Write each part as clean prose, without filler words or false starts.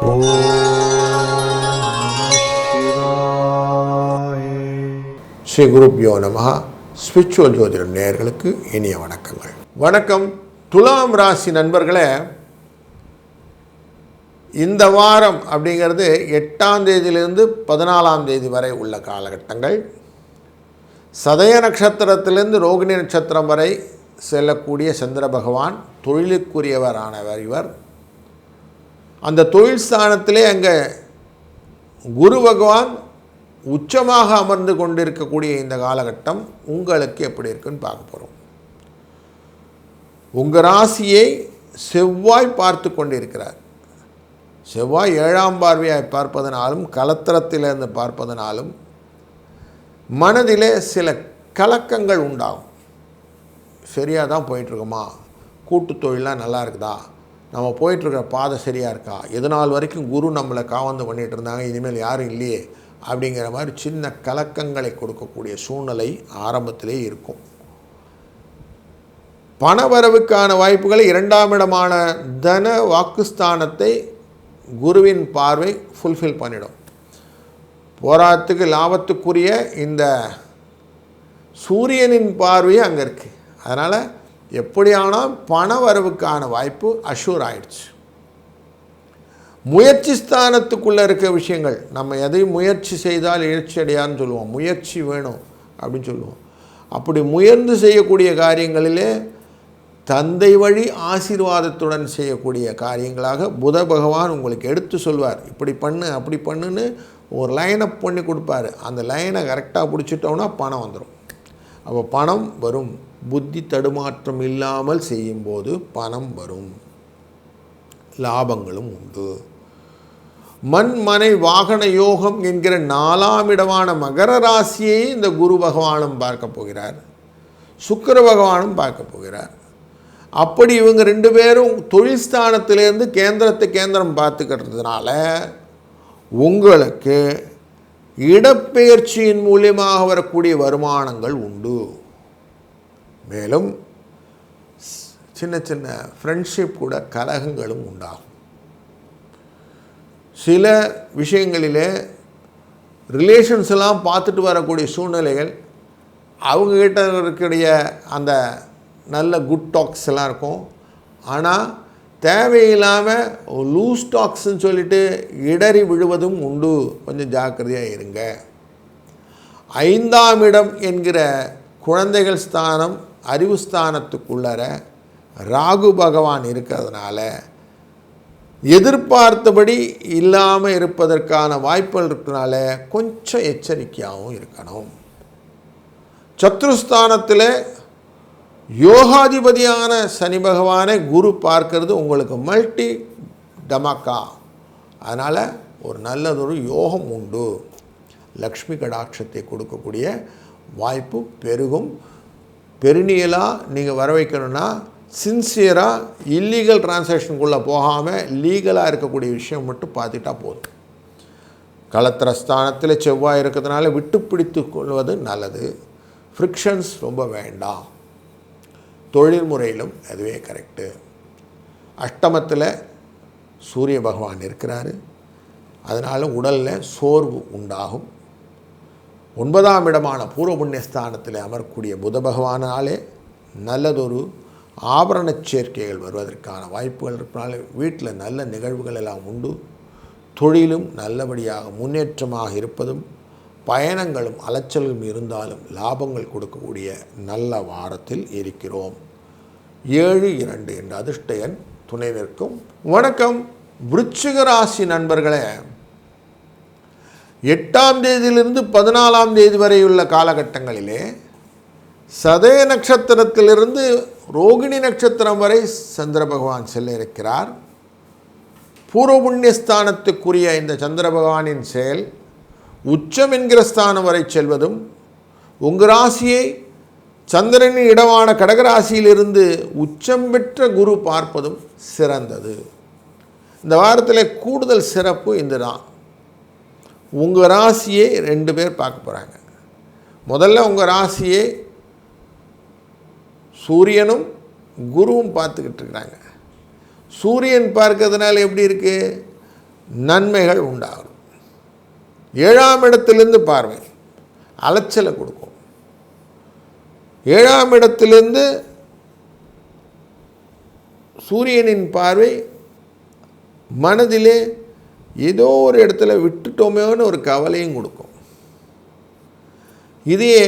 ஓம் ஸ்ரீ குருப்யோ நமஹ. ஸ்பிரிச்சுவல் ஜோதிடம் நேயர்களுக்கு இனிய வணக்கங்கள். வணக்கம். துலாம் ராசி நண்பர்களே, இந்த வாரம் அப்படிங்கிறது 8ஆம் தேதியிலிருந்து 14ஆம் தேதி வரை உள்ள காலகட்டங்கள். சதய நட்சத்திரத்திலிருந்து ரோகிணி நட்சத்திரம் வரை செல்லக்கூடிய சந்திர பகவான் தொழிலுக்குரியவரானவர். இவர் அந்த தொழில் ஸ்தானத்திலே அங்கே குரு பகவான் உச்சமாக அமர்ந்து கொண்டிருக்கக்கூடிய இந்த காலகட்டம் உங்களுக்கு எப்படி இருக்குன்னு பார்க்க போகிறோம். உங்கள் ராசியை செவ்வாய் பார்த்து கொண்டிருக்கிறார். செவ்வாய் 7ஆம் பார்வையாய் பார்ப்பதனாலும் கலத்திரத்திலிருந்து பார்ப்பதனாலும் மனதிலே சில கலக்கங்கள் உண்டாகும். சரியாக தான் போயிட்டுருக்குமா, கூட்டு தொழிலாம் நல்லா இருக்குதா, நம்ம போயிட்டுருக்கிற பாதை சரியாக இருக்கா, எது நாள் வரைக்கும் குரு நம்மளை காவந்து பண்ணிகிட்டு இருந்தாங்க, இனிமேல் யாரும் இல்லையே அப்படிங்கிற மாதிரி சின்ன கலக்கங்களை கொடுக்கக்கூடிய சூழ்நிலை ஆரம்பத்திலே இருக்கும். பணவரவுக்கான வாய்ப்புகளை 2ஆம் இடமான தன வாக்குஸ்தானத்தை குருவின் பார்வை ஃபுல்ஃபில் பண்ணிடும். போராட்டத்துக்கு லாபத்துக்குரிய இந்த சூரியனின் பார்வையும் அங்கே இருக்குது. அதனால் எப்படியானால் பண வரவுக்கான வாய்ப்பு அஷூர் ஆயிடுச்சு. முயற்சி ஸ்தானத்துக்குள்ளே இருக்க விஷயங்கள், நம்ம எதையும் முயற்சி செய்தால் எழுச்சி அடையான்னு சொல்லுவோம், முயற்சி வேணும் அப்படின்னு சொல்லுவோம். அப்படி முயன்று செய்யக்கூடிய காரியங்களிலே தந்தை வழி ஆசீர்வாதத்துடன் செய்யக்கூடிய காரியங்களாக புத பகவான் உங்களுக்கு எடுத்து சொல்வார். இப்படி பண்ணு அப்படி பண்ணுன்னு ஒரு லைனை பண்ணி கொடுப்பார். அந்த லைனை கரெக்டாக பிடிச்சிட்டோம்னா பணம் வந்துடும். அப்போ பணம் வரும். புத்தி தடுமாற்றம் இல்லாமல் செய்யும்போது பணம் வரும், லாபங்களும் உண்டு. மண் மனை வாகன யோகம் என்கிற 4ஆம் இடமான மகர ராசியை இந்த குரு பகவானும் பார்க்க போகிறார், சுக்கிர பகவானும் பார்க்க போகிறார். அப்படி இவங்க 2 பேரும் தொழில் ஸ்தானத்திலேருந்து கேந்திரத்தை கேந்திரம் பார்த்துக்கிறதுனால உங்களுக்கு இடப்பெயர்ச்சியின் மூலியமாக வரக்கூடிய வருமானங்கள் உண்டு. மேலும் சின்ன சின்ன ஃப்ரெண்ட்ஷிப் கூட கலகங்களும் உண்டாகும். சில விஷயங்களிலே ரிலேஷன்ஸ் எல்லாம் பார்த்துட்டு வரக்கூடிய சூழ்நிலைகள், அவங்கக்கிட்ட இருக்கக்கூடிய அந்த நல்ல குட் டாக்ஸ் எல்லாம் இருக்கும். ஆனால் தேவையில்லாமல் லூஸ் டாக்ஸ்ன்னு சொல்லிட்டு இடறி விழுவதும் உண்டு. கொஞ்சம் ஜாக்கிரதையாக இருங்க. 5ஆம் இடம் என்கிற குழந்தைகள் ஸ்தானம், அறிவு ஸ்தானத்துக்குள்ளர ராகு பகவான் இருக்கிறதுனால எதிர்பார்த்தபடி இல்லாமல் இருப்பதற்கான வாய்ப்புகள் இருக்கிறதுனால கொஞ்சம் எச்சரிக்கையாகவும் இருக்கணும். சத்ருஸ்தானத்தில் யோகாதிபதியான சனி பகவானை குரு பார்க்கறது உங்களுக்கு மல்டி டமாக்கா. அதனால் ஒரு நல்லதொரு யோகம் உண்டு. லக்ஷ்மி கடாட்சத்தை கொடுக்கக்கூடிய வாய்ப்பு பெருகும். பெருநியலாக நீங்கள் வர வைக்கணும்னா சின்சியராக இல்லீகல் டிரான்சாக்ஷனுக்குள்ளே போகாமல் லீகலாக இருக்கக்கூடிய விஷயம் மட்டும் பார்த்துட்டா போதும். கலத்திர ஸ்தானத்தில் செவ்வாய் இருக்கிறதுனால விட்டு பிடித்து கொள்வது நல்லது. ஃப்ரிக்ஷன்ஸ் ரொம்ப வேண்டாம். தொழில் முறையிலும் அதுவே கரெக்டு. அஷ்டமத்தில் சூரிய பகவான் இருக்கிறாரு. அதனால் உடலில் சோர்வு உண்டாகும். 9ஆம் இடமான பூர்வ புண்ணியஸ்தானத்தில் அமரக்கூடிய புத பகவானாலே நல்லதொரு ஆபரண சேர்க்கைகள் வருவதற்கான வாய்ப்புகள் இருக்கிறனால வீட்டில் நல்ல நிகழ்வுகள் எல்லாம் உண்டு. தொழிலும் நல்லபடியாக முன்னேற்றமாக இருப்பதும், பயணங்களும் அலைச்சலும் இருந்தாலும் லாபங்கள் கொடுக்கக்கூடிய நல்ல வாரத்தில் இருக்கிறோம். 7-2 என்ற அதிர்ஷ்ட எண் துணை நிற்கும். வணக்கம். விருச்சிக ராசி நண்பர்களே, 8ஆம் தேதியிலிருந்து 14ஆம் தேதி வரை உள்ள காலகட்டங்களிலே சதய நட்சத்திரத்திலிருந்து ரோகிணி நட்சத்திரம் வரை சந்திர பகவான் செல்ல இருக்கிறார். பூர்வ புண்ணியஸ்தானத்துக்குரிய இந்த சந்திர பகவானின் செயல் உச்சம் என்கிற ஸ்தானம் வரை செல்வதும், உங்கள் ராசியை சந்திரனின் இடமான கடகராசியிலிருந்து உச்சம் பெற்ற குரு பார்ப்பதும் சிறந்தது. இந்த வாரத்தில் கூடுதல் சிறப்பு இந்த தான். உங்கள் ராசியை 2 பேர் பார்க்க போகிறாங்க. முதல்ல உங்கள் ராசியை சூரியனும் குருவும் பார்த்துக்கிட்டு இருக்கிறாங்க. சூரியன் பார்க்கறதுனால எப்படி இருக்குது, நன்மைகள் உண்டாகும். 7ஆம் இடத்திலிருந்து பார்வை அலைச்சலை கொடுக்கும். 7ஆம் இடத்திலிருந்து சூரியனின் பார்வை மனதிலே ஏதோ ஒரு இடத்துல விட்டுட்டோமேன்னு ஒரு கவலையும் கொடுக்கும். இதே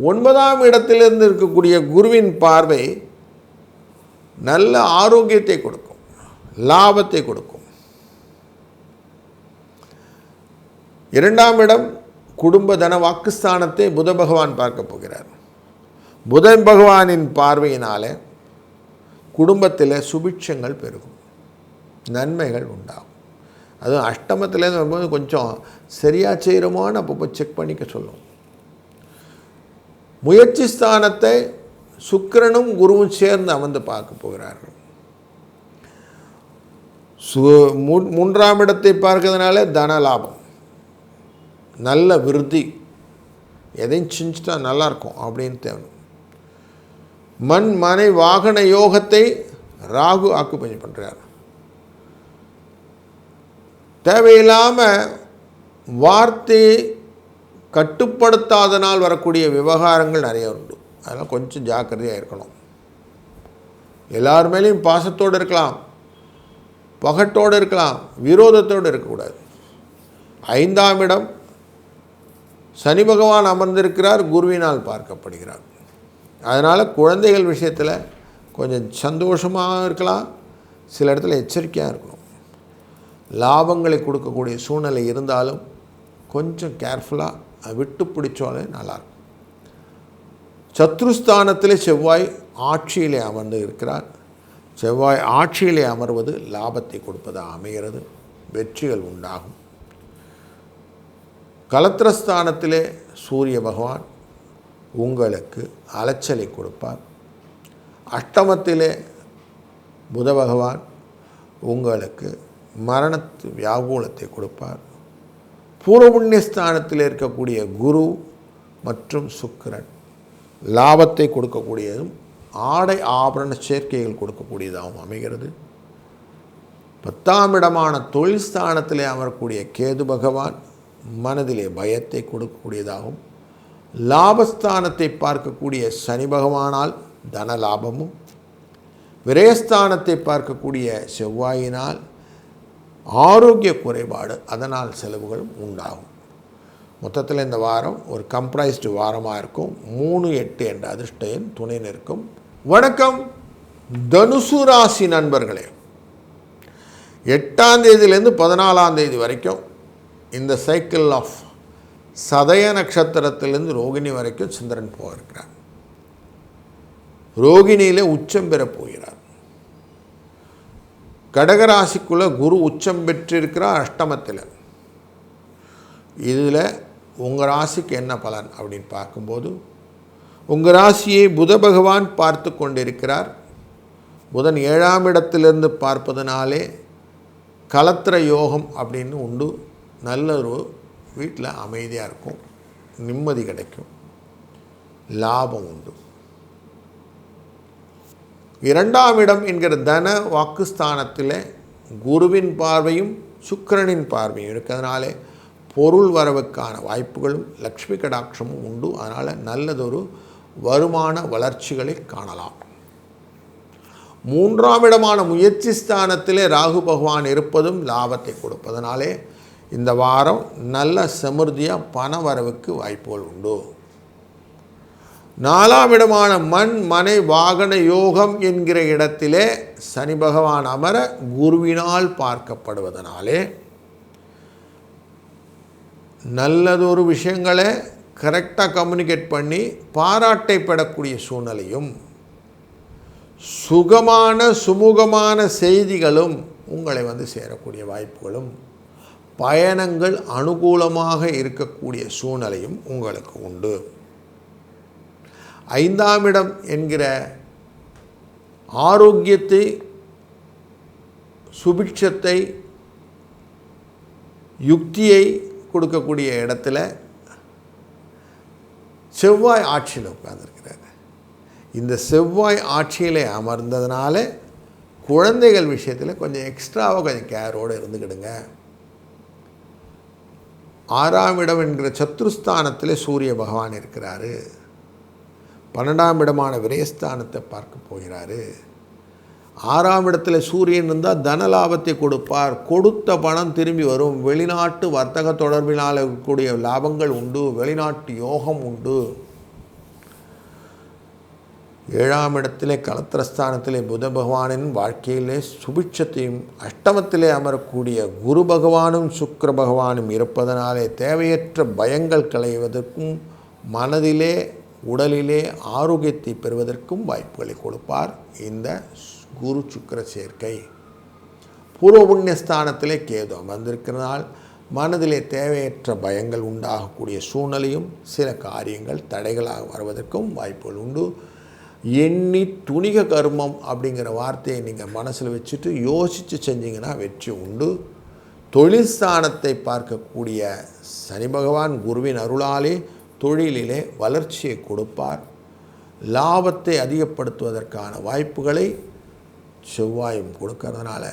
9ஆம் இடத்திலிருந்து இருக்கக்கூடிய குருவின் பார்வை நல்ல ஆரோக்கியத்தை கொடுக்கும், லாபத்தை கொடுக்கும். 2ஆம் இடம் குடும்ப தன வாக்குஸ்தானத்தை புத பகவான் பார்க்க போகிறார். புதன் பகவானின் பார்வையினாலே குடும்பத்தில் சுபிட்சங்கள் பெருகும், நன்மைகள் உண்டாகும். அதுவும் அஷ்டமத்திலேருந்து வரும்போது கொஞ்சம் சரியாக செய்கிறோமான்னு அப்பப்போ செக் பண்ணிக்க சொல்லும். முயற்சி ஸ்தானத்தை சுக்கிரனும் குருவும் சேர்ந்து அமர்ந்து பார்க்க போகிறார்கள். 3ஆம் இடத்தை பார்க்கறதுனால தன லாபம், நல்ல விருத்தி, எதையும் செஞ்சுட்டா நல்லாயிருக்கும் அப்படின்னு தேவை. மண் மனை வாகன யோகத்தை ராகு ஆக்குபை பண்ணுறார். தேவையில்லாமல் வார்த்தையை கட்டுப்படுத்தாதனால் வரக்கூடிய விவகாரங்கள் நிறைய உண்டு. அதெல்லாம் கொஞ்சம் ஜாக்கிரதையாக இருக்கணும். எல்லார் மேலேயும் பாசத்தோடு இருக்கலாம், பகட்டோடு இருக்கலாம், விரோதத்தோடு இருக்கக்கூடாது. 5ஆம் இடம் சனி பகவான் அமர்ந்திருக்கிறார், குருவினால் பார்க்கப்படுகிறார். அதனால் குழந்தைகள் விஷயத்தில் கொஞ்சம் சந்தோஷமாக இருக்கலாம், சில இடத்துல எச்சரிக்கையாக இருக்கணும். லாபங்களை கொடுக்கக்கூடிய சூழ்நிலை இருந்தாலும் கொஞ்சம் கேர்ஃபுல்லாக விட்டு பிடிச்சாலே நல்லாயிருக்கும். சத்ருஸ்தானத்தில் செவ்வாய் ஆட்சியிலே அமர்ந்து இருக்கிறார். செவ்வாய் ஆட்சியிலே அமர்வது லாபத்தை கொடுப்பதாக அமைகிறது, வெற்றிகள் உண்டாகும். கலத்திரஸ்தானத்திலே சூரிய பகவான் உங்களுக்கு அலைச்சலை கொடுப்பார். அஷ்டமத்திலே புத பகவான் உங்களுக்கு மரணத்து வியாகுலத்தை கொடுப்பார். பூர்வ புண்ணியஸ்தானத்தில் இருக்கக்கூடிய குரு மற்றும் சுக்கிரன் லாபத்தை கொடுக்கக்கூடியதும் ஆடை ஆபரண சேர்க்கைகள் கொடுக்கக்கூடியதாகவும் அமைகிறது. 10ஆம் இடமான தொழில் ஸ்தானத்திலே அமரக்கூடிய கேது பகவான் மனதிலே பயத்தை கொடுக்கக்கூடியதாகவும், லாபஸ்தானத்தை பார்க்கக்கூடிய சனி பகவானால் தன லாபமும், விரயஸ்தானத்தை பார்க்கக்கூடிய செவ்வாயினால் ஆரோக்கிய குறைபாடு, அதனால் செலவுகளும் உண்டாகும். மொத்தத்தில் இந்த வாரம் ஒரு கம்ப்ரைஸ்டு வாரமாக இருக்கும். 3, 8 என்ற அதிர்ஷ்ட எண் துணை நிற்கும். வணக்கம் தனுசு ராசி நண்பர்களே. 8ஆம் தேதியிலேருந்து 14ஆம் தேதி வரைக்கும் இந்த சைக்கிள் ஆஃப் சதய நட்சத்திரத்திலிருந்து ரோகிணி வரைக்கும் சந்திரன் போக இருக்கிறார். ரோகிணியிலே உச்சம் பெற போகிறார். கடகராசிக்குள்ளே குரு உச்சம் பெற்றிருக்கிறார் அஷ்டமத்தில். இதில் உங்கள் ராசிக்கு என்ன பலன் அப்படின்னு பார்க்கும்போது, உங்கள் ராசியை புத பகவான் பார்த்து கொண்டிருக்கிறார். புதன் 7ஆம் இடத்திலிருந்து பார்ப்பதனாலே கலத்திர யோகம் அப்படின்னு உண்டு. நல்ல ஒரு வீட்டில் அமைதியாக இருக்கும், நிம்மதி கிடைக்கும், லாபம் உண்டு. 2ஆம் இடம் என்கிற தன வாக்குஸ்தானத்தில் குருவின் பார்வையும் சுக்கிரனின் பார்வையும் இருக்கிறதுனாலே பொருள் வரவுக்கான வாய்ப்புகளும் லக்ஷ்மி கடாட்சமும் உண்டு. அதனால் நல்லதொரு வருமான வளர்ச்சிகளை காணலாம். 3ஆம் இடமான முயற்சி ஸ்தானத்திலே ராகு பகவான் இருப்பதும் லாபத்தை கொடுப்பதனாலே இந்த வாரம் நல்ல சமிருத்தியாக பண வரவுக்கு வாய்ப்புகள் உண்டு. 4ஆம் இடமான மண் மனை வாகன யோகம் என்கிற இடத்திலே சனி பகவான் அமர குருவினால் பார்க்கப்படுவதனாலே நல்லதொரு விஷயங்களை கரெக்டாக கம்யூனிகேட் பண்ணி பாராட்டை பெறக்கூடிய சூழ்நிலையும், சுமூகமான செய்திகளும் உங்களை சேரக்கூடிய வாய்ப்புகளும், பயணங்கள் அனுகூலமாக இருக்கக்கூடிய சூழ்நிலையும் உங்களுக்கு உண்டு. 5ஆம் இடம் என்கிற ஆரோக்கியத்தை, சுபிட்சத்தை, யுக்தியை கொடுக்கக்கூடிய இடத்துல செவ்வாய் ஆட்சியில் உட்கார்ந்துருக்கிறார். இந்த செவ்வாய் ஆட்சியில் அமர்ந்ததுனால குழந்தைகள் விஷயத்தில் கொஞ்சம் எக்ஸ்ட்ராவாக கொஞ்சம் கேரோடு இருந்துக்கிடுங்க. 6ஆம் இடம் என்கிற சத்ருஸ்தானத்தில் சூரிய பகவான் இருக்கிறாரு. 12ஆம் இடமான விரயஸ்தானத்தை பார்க்க போகிறாரு. 6ஆம் இடத்துல சூரியன் இருந்தால் தன லாபத்தை கொடுப்பார். கொடுத்த பணம் திரும்பி வரும். வெளிநாட்டு வர்த்தக தொடர்பினால் இருக்கக்கூடிய லாபங்கள் உண்டு. வெளிநாட்டு யோகம் உண்டு. 7ஆம் இடத்திலே கலத்திரஸ்தானத்திலே புத பகவானின் வாழ்க்கையிலே சுபிட்சத்தையும், அஷ்டமத்திலே அமரக்கூடிய குரு பகவானும் சுக்கிர பகவானும் இருப்பதனாலே தேவையற்ற பயங்கள் களைவதற்கும் மனதிலே உடலிலே ஆரோக்கியத்தை பெறுவதற்கும் வாய்ப்புகளை கொடுப்பார் இந்த குரு சுக்கிர சேர்க்கை. பூர்வ புண்ணியஸ்தானத்திலே கேது அமர்ந்திருக்கிறதால் மனதிலே தேவையற்ற பயங்கள் உண்டாகக்கூடிய சூழ்நிலையும் சில காரியங்கள் தடைகளாக வருவதற்கும் வாய்ப்புகள் உண்டு. எண்ணி துணிக கர்மம் அப்படிங்கிற வார்த்தையை நீங்கள் மனசில் வச்சுட்டு யோசித்து செஞ்சிங்கன்னா வெற்றி உண்டு. தொழில் ஸ்தானத்தை பார்க்கக்கூடிய சனி பகவான் குருவின் அருளாலே தொழிலிலே வளர்ச்சியை கொடுப்பார். லாபத்தை அதிகப்படுத்துவதற்கான வாய்ப்புகளை செவ்வாயும் கொடுக்கறதுனால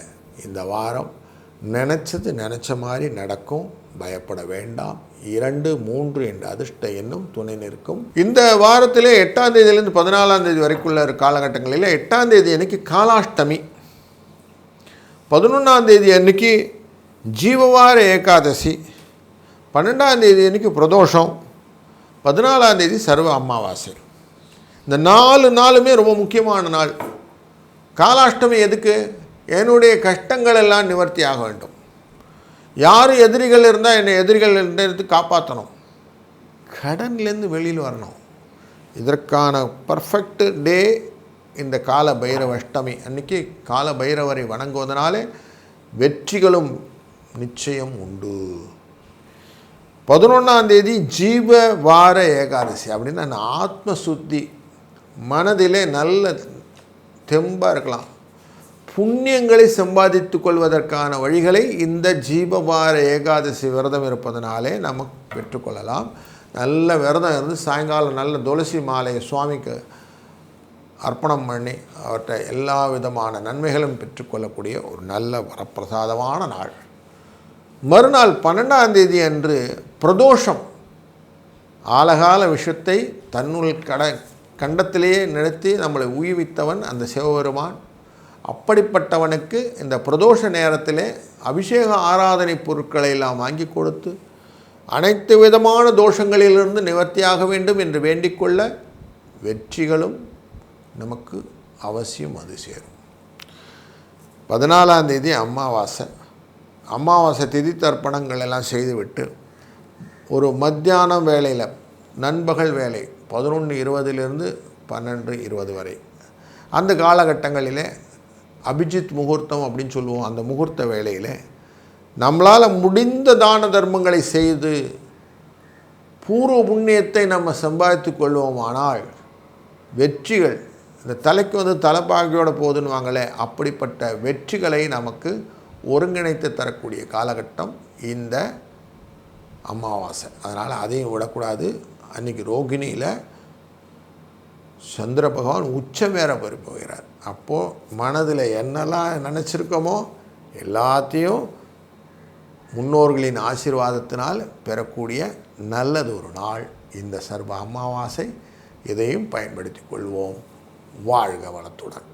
இந்த வாரம் நினச்ச மாதிரி நடக்கும். பயப்பட வேண்டாம். 2, 3 என்ற அதிர்ஷ்ட எண்ணும் துணை நிற்கும். இந்த வாரத்திலே 8ஆம் தேதியிலிருந்து 14ஆம் தேதி வரைக்குள்ள காலகட்டங்களில் 8ஆம் தேதி அன்னைக்கு காலாஷ்டமி, 11ஆம் தேதி அன்னைக்கு ஜீவவார ஏகாதசி, 12ஆம் தேதி அன்னைக்கு பிரதோஷம், 14ஆம் தேதி சர்வ அமாவாசை. இந்த 4 நாளுமே ரொம்ப முக்கியமான நாள். காலாஷ்டமி எதுக்கு? என்னுடைய கஷ்டங்கள் எல்லாம் நிவர்த்தி ஆக வேண்டும். யார் எதிரிகள் இருந்தால் என்னை எதிரிகள் இருந்து காப்பாற்றணும். கடன்லேருந்து வெளியில் வரணும். இதற்கான பர்ஃபெக்ட் டே இந்த கால பைரவ அஷ்டமி அன்றைக்கி. கால பைரவரை வணங்குவதனாலே வெற்றிகளும் நிச்சயம் உண்டு. 11ஆம் தேதி ஜீவ வார ஏகாதசி. அப்படின்னா நான் ஆத்ம சுத்தி, மனதிலே நல்ல தெம்பாக இருக்கலாம். புண்ணியங்களை சம்பாதித்து கொள்வதற்கான வழிகளை இந்த ஜீவவார ஏகாதசி விரதம் இருப்பதனாலே நமக்கு பெற்றுக்கொள்ளலாம். நல்ல விரதம் இருந்து சாயங்காலம் நல்ல துளசி மாலையை சுவாமிக்கு அர்ப்பணம் பண்ணி அவற்றை எல்லா விதமான நன்மைகளும் பெற்றுக்கொள்ளக்கூடிய ஒரு நல்ல வரப்பிரசாதமான நாள். மறுநாள் 12ஆம் தேதி அன்று பிரதோஷம். ஆலகால விஷத்தை தன்னுள் கண்டத்திலேயே நிறுத்தி நம்மளை உய்வித்தவன் அந்த சிவபெருமான். அப்படிப்பட்டவனுக்கு இந்த பிரதோஷ நேரத்திலே அபிஷேக ஆராதனை பொருட்களை எல்லாம் வாங்கி கொடுத்து அனைத்து விதமான தோஷங்களிலிருந்து நிவர்த்தியாக வேண்டும் என்று வேண்டிக்கொள்ள வெற்றிகளும் நமக்கு அவசியம் அது சேரும். 14ஆம் தேதி அமாவாசை. அமாவாசை திதி தர்ப்பணங்கள் எல்லாம் செய்துவிட்டு ஒரு மத்தியானம் வேளையில், நண்பகல் வேலை 11:20 12:20 வரை அந்த காலகட்டங்களிலே அபிஜித் முகூர்த்தம் அப்படின்னு சொல்லுவோம். அந்த முகூர்த்த வேளையில் நம்மளால் முடிந்த தான தர்மங்களை செய்து பூர்வ புண்ணியத்தை நம்ம சம்பாதித்து கொள்வோமானால் வெற்றிகள், இந்த தலைக்கு தலைப்பாகையோட போதுன்னு வாங்களே, அப்படிப்பட்ட வெற்றிகளை நமக்கு ஒருங்கிணைத்து தரக்கூடிய காலகட்டம் இந்த அமாவாசை. அதனால் அதையும் விடக்கூடாது. அன்றைக்கி ரோகிணியில் சந்திர பகவான் உச்சம் வேற போகிறார். அப்போது மனதில் என்னெல்லாம் நினச்சிருக்கோமோ எல்லாத்தையும் முன்னோர்களின் ஆசீர்வாதத்தினால் பெறக்கூடிய நல்லது ஒரு நாள் இந்த சர்வ அமாவாசை. இதையும் பயன்படுத்தி கொள்வோம். வாழ்க வளத்துடன்.